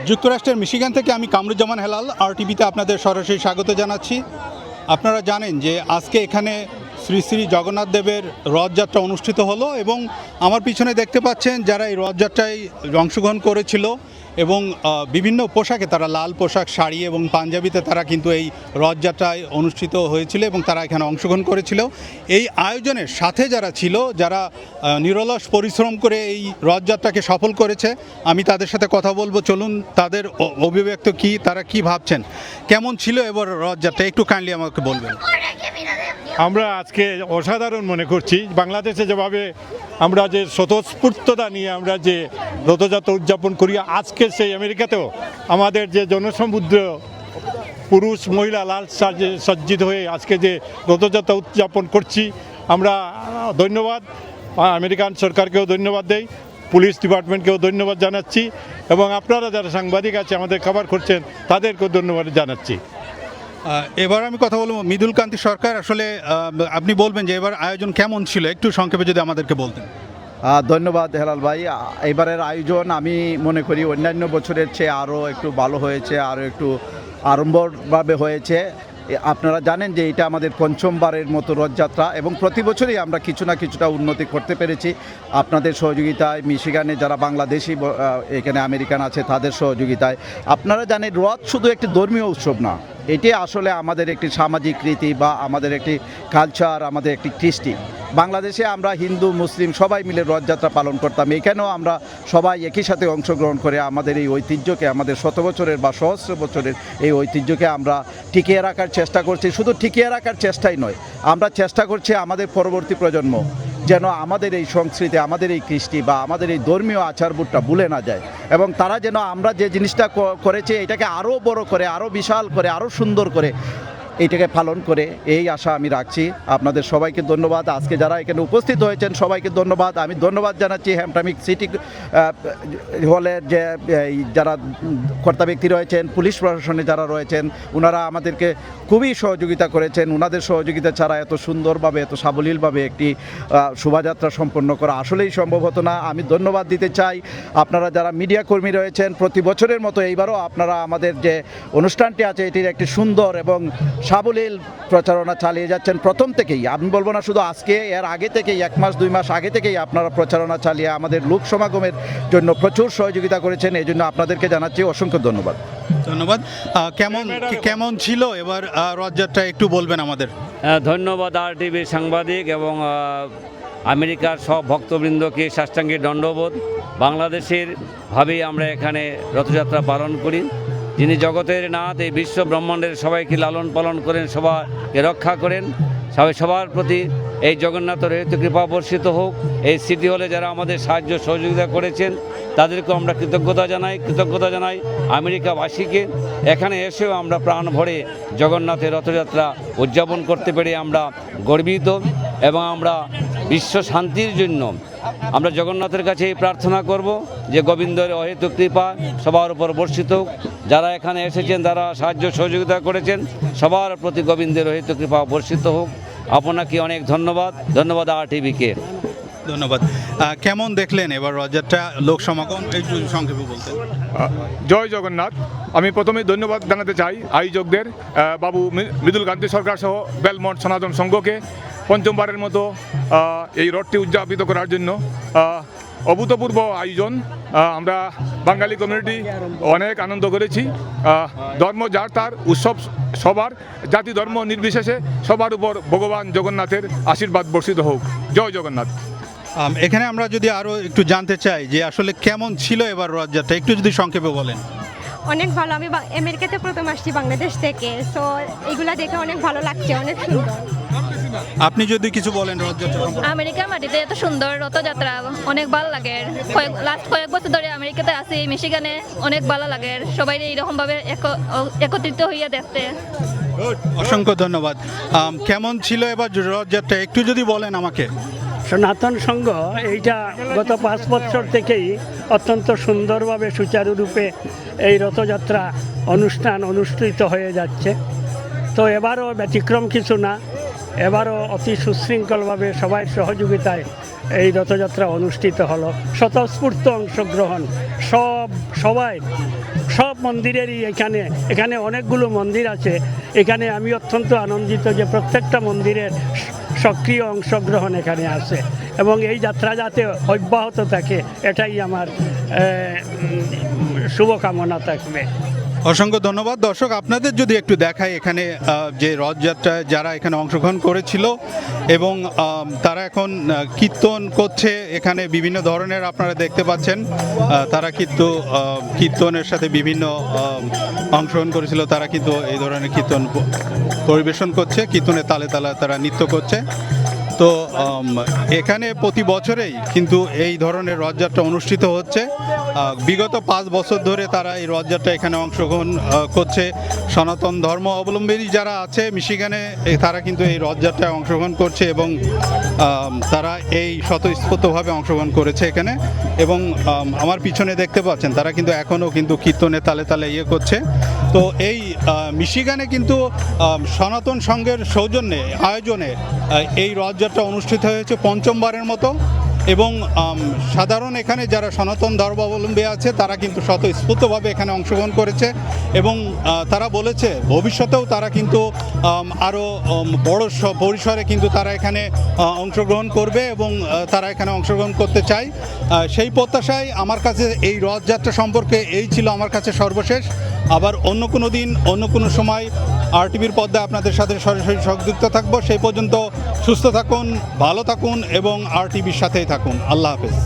যুক্তরাষ্ট্রের মিশিগান থেকে আমি কামরুজ্জামান হেলাল আরটিভিতে আপনাদের সরাসরি স্বাগত জানাচ্ছি। আপনারা জানেন যে আজকে এখানে শ্রী শ্রী জগন্নাথ দেবের রথযাত্রা অনুষ্ঠিত হলো এবং আমার পিছনে দেখতে পাচ্ছেন যারা এই রথযাত্রায় অংশগ্রহণ করেছিল এবং বিভিন্ন পোশাকে তারা লাল পোশাক, শাড়ি এবং পাঞ্জাবিতে তারা কিন্তু এই রথযাত্রায় অনুষ্ঠিত হয়েছিল এবং তারা এখানে অংশগ্রহণ করেছিল। এই আয়োজনের সাথে যারা ছিল, যারা নিরলস পরিশ্রম করে এই রথযাত্রাকে সফল করেছে, আমি তাদের সাথে কথা বলবো। চলুন তাদের অভিব্যক্ত কি, তারা কি ভাবছেন, কেমন ছিল এবার রথযাত্রা, একটু কাইন্ডলি আমাকে বলবেন। আমরা আজকে অসাধারণ মনে করছি। বাংলাদেশে যেভাবে আমরা যে স্বতঃস্ফূর্ততা নিয়ে আমরা যে রথযাত্রা উদযাপন করি, আজকে সেই আমেরিকাতেও আমাদের যে জনসমুদ্র পুরুষ মহিলা লাল সাজে সজ্জিত হয়ে আজকে যে রথযাত্রা উদযাপন করছি, আমরা ধন্যবাদ আমেরিকান সরকারকেও ধন্যবাদ দেই, পুলিশ ডিপার্টমেন্টকেও ধন্যবাদ জানাচ্ছি এবং আপনারা যারা সাংবাদিক আছে আমাদের কভার করছেন তাদেরকেও ধন্যবাদ জানাচ্ছি। এবার আমি কথা বলবো মৃদুল কান্তি সরকার। আসলে আপনি বলবেন যে এবার আয়োজন কেমন ছিল, একটু সংক্ষেপে যদি আমাদেরকে বলতেন। ধন্যবাদ হেলাল ভাই। এবারের আয়োজন আমি মনে করি অন্যান্য বছরের চেয়ে আরও একটু ভালো হয়েছে, আরও একটু আড়ম্বরভাবে হয়েছে। আপনারা জানেন যে এটা আমাদের পঞ্চমবারের মতো রথযাত্রা এবং প্রতি বছরই আমরা কিছু না কিছুটা উন্নতি করতে পেরেছি আপনাদের সহযোগিতায়, মিশিগানে যারা বাংলাদেশি এখানে আমেরিকান আছে তাদের সহযোগিতায়। আপনারা জানেন রথ শুধু একটি ধর্মীয় উৎসব না, এটি আসলে আমাদের একটি সামাজিক রীতি বা আমাদের একটি কালচার, আমাদের একটি কৃষ্টি। বাংলাদেশে আমরা হিন্দু মুসলিম সবাই মিলে রথযাত্রা পালন করতাম, এখানেও আমরা সবাই একই সাথে অংশগ্রহণ করে আমাদের এই ঐতিহ্যকে, আমাদের শত বছরের বা সহস্র বছরের এই ঐতিহ্যকে আমরা টিকিয়ে রাখার চেষ্টা করছি। শুধু টিকিয়ে রাখার চেষ্টাই নয়, আমরা চেষ্টা করছি আমাদের পরবর্তী প্রজন্ম যেন আমাদের এই সংস্কৃতি, আমাদের এই কৃষ্টি বা আমাদের এই ধর্মীয় আচারবোধটা ভুলে না যায় এবং তারা যেন আমরা যে জিনিসটা করেছে এটাকে আরও বড় করে, আরও বিশাল করে, আরও সুন্দর করে এইটাকে পালন করে, এই আশা আমি রাখছি। আপনাদের সবাইকে ধন্যবাদ। আজকে যারা এখানে উপস্থিত হয়েছেন সবাইকে ধন্যবাদ। আমি ধন্যবাদ জানাচ্ছি হ্যামটামিক সিটি হলের যে যারা কর্তা ব্যক্তি রয়েছেন, পুলিশ প্রশাসনে যারা রয়েছেন, ওনারা আমাদেরকে খুবই সহযোগিতা করেছেন। ওনাদের সহযোগিতা ছাড়া এত সুন্দরভাবে, এত সাবলীলভাবে একটি শোভাযাত্রা সম্পন্ন করা আসলেই সম্ভব হতো না। আমি ধন্যবাদ দিতে চাই আপনারা যারা মিডিয়া কর্মী রয়েছেন। প্রতি বছরের মতো এইবারও আপনারা আমাদের যে অনুষ্ঠানটি আছে এটির একটি সুন্দর এবং সাবলীল প্রচারণা চালিয়ে যাচ্ছেন প্রথম থেকেই। আমি বলবো না শুধু আজকে, এর আগে থেকেই 1 মাস 2 মাস আগে থেকেই আপনারা প্রচারণা চালিয়ে আমাদের লোক সমাগমের জন্য প্রচুর সহযোগিতা করেছেন। এই জন্য আপনাদেরকে জানাচ্ছি অসংখ্য ধন্যবাদ। ধন্যবাদ। কেমন ছিল এবার রথযাত্রা, একটু বলবেন আমাদের। ধন্যবাদ আরটিভির সাংবাদিক এবং আমেরিকার সব ভক্তবৃন্দকে সাষ্টাঙ্গিক দণ্ডবোধ। বাংলাদেশের ভাবেই আমরা এখানে রথযাত্রা পালন করি। যিনি জগতের নাথ, এই বিশ্ব ব্রহ্মাণ্ডের সবাইকে লালন পালন করেন, সবাইকে রক্ষা করেন, সবার প্রতি এই জগন্নাথের হেতু কৃপা বর্ষিত হোক। এই সিটি হলে যারা আমাদের সাহায্য সহযোগিতা করেছেন তাদেরকেও আমরা কৃতজ্ঞতা জানাই আমেরিকাবাসীকে। এখানে এসেও আমরা প্রাণ ভরে জগন্নাথের রথযাত্রা উদযাপন করতে পেরে আমরা গর্বিত এবং আমরা বিশ্ব শান্তির জন্য আমরা জগন্নাথের কাছে এই প্রার্থনা করব যে গোবিন্দের অহেতুক কৃপা সবার উপর বর্ষিত হোক। যারা এখানে এসেছেন, যারা সাহায্য সহযোগিতা করেছেন, সবার প্রতি গোবিন্দের অহেতুক কৃপা বর্ষিত হোক। আপনাকে অনেক ধন্যবাদ আরটিভিকে। ধন্যবাদ। কেমন দেখলেন এবার রথযাত্রা, লোক সমাগম, একটু সংক্ষেপে বলতেন। জয় জগন্নাথ। আমি প্রথমেই ধন্যবাদ জানাতে চাই আয়োজকদের, বাবু মৃদুল কান্তি সরকার সহ বেলমন্ট সনাতন সংঘকে পঞ্চমবারের মতো এই রথটি উদযাপিত করার জন্য। অভূতপূর্ব আয়োজন। আমরা বাঙালি কমিউনিটি অনেক আনন্দ করেছি। ধর্ম যার তার, উৎসব সবার, জাতি ধর্ম নির্বিশেষে সবার উপর ভগবান জগন্নাথের আশীর্বাদ বর্ষিত হোক। জয় জগন্নাথ। এখানে আমরা যদি আরও একটু জানতে চাই যে আসলে কেমন ছিল এবার রথযাত্রা, একটু যদি সংক্ষেপে বলেন। অনেক ভালো। আমি আমেরিকাতে প্রথম আসছি বাংলাদেশ থেকে, সো এগুলা দেখে অনেক ভালো লাগছে, অনেক সুন্দর। আপনি যদি কিছু বলেন রথযাত্রা সম্পর্কে। আমেরিকার মাটিতে এত সুন্দর রথযাত্রা অনেক ভালো লাগে। লাস্ট কয়েক বছর ধরে আমেরিকাতে আছি, মিশিগানে, অনেক ভালো লাগে সবাই এইরকমভাবে একত্রিত হইয়া দেখতে। অসংখ্য ধন্যবাদ। কেমন ছিল এবার রথযাত্রা, একটু যদি বলেন আমাকে। সনাতন সংঘ এইটা গত 5 বছর থেকেই অত্যন্ত সুন্দরভাবে সুচারুরূপে এই রথযাত্রা অনুষ্ঠান অনুষ্ঠিত হয়ে যাচ্ছে। তো এবারও ব্যতিক্রম কিছু না। এবারও অতি সুশৃঙ্খলভাবে সবাই সহযোগিতায় এই রথযাত্রা অনুষ্ঠিত হলো। স্বতঃস্ফূর্ত অংশগ্রহণ, সবাই সব মন্দিরেরই এখানে অনেকগুলো মন্দির আছে। এখানে আমি অত্যন্ত আনন্দিত যে প্রত্যেকটা মন্দিরের সক্রিয় অংশগ্রহণ এখানে আছে এবং এই যাত্রা যাতে অব্যাহত থাকে এটাই আমার শুভকামনা থাকবে। অসংখ্য ধন্যবাদ। দর্শক, আপনাদের যদি একটু দেখাই এখানে যে রথযাত্রায় যারা এখানে অংশগ্রহণ করেছিল এবং তারা এখন কীর্তন করছে, এখানে বিভিন্ন ধরনের আপনারা দেখতে পাচ্ছেন তারা কিন্তু কীর্তনের সাথে বিভিন্ন অংশগ্রহণ করেছিল, তারা কিন্তু এই ধরনের কীর্তন পরিবেশন করছে, কীর্তনের তালে তালে তারা নৃত্য করছে। তো এখানে প্রতি বছরেই কিন্তু এই ধরনের রথযাত্রা অনুষ্ঠিত হচ্ছে। বিগত 5 বছর ধরে তারা এই রথযাত্রা এখানে অংশগ্রহণ করছে। সনাতন ধর্ম অবলম্বী যারা আছে মিশিগানে তারা কিন্তু এই রথযাত্রায় অংশগ্রহণ করছে এবং তারা এই স্বতঃস্ফূর্তভাবে অংশগ্রহণ করেছে এখানে। এবং আমার পিছনে দেখতে পাচ্ছেন তারা কিন্তু এখনও কিন্তু কীর্তনের তালে তালে করছে। তো এই মিশিগানে কিন্তু সনাতন সংঘের সৌজন্যে আয়োজনে এই রথযাত্রা অনুষ্ঠিত হয়েছে 5মবারের মতো এবং সাধারণ এখানে যারা সনাতন ধর্মাবলম্বী আছে তারা কিন্তু স্বতঃস্ফূর্তভাবে এখানে অংশগ্রহণ করেছে এবং তারা বলেছে ভবিষ্যতেও তারা কিন্তু আরও বড় পরিসরে কিন্তু তারা এখানে অংশগ্রহণ করবে এবং তারা এখানে অংশগ্রহণ করতে চায়। সেই প্রত্যাশায় আমার কাছে এই রথযাত্রা সম্পর্কে এই ছিল আমার কাছে সর্বশেষ। আবার অন্য কোনো দিন অন্য কোনো সময় আরটিভির পর্দায় আপনাদের সাথে সরাসরি সংযুক্ত থাকবো। সেই পর্যন্ত সুস্থ থাকুন, ভালো থাকুন এবং আরটিভির সাথেই থাকুন। আল্লাহ হাফেজ।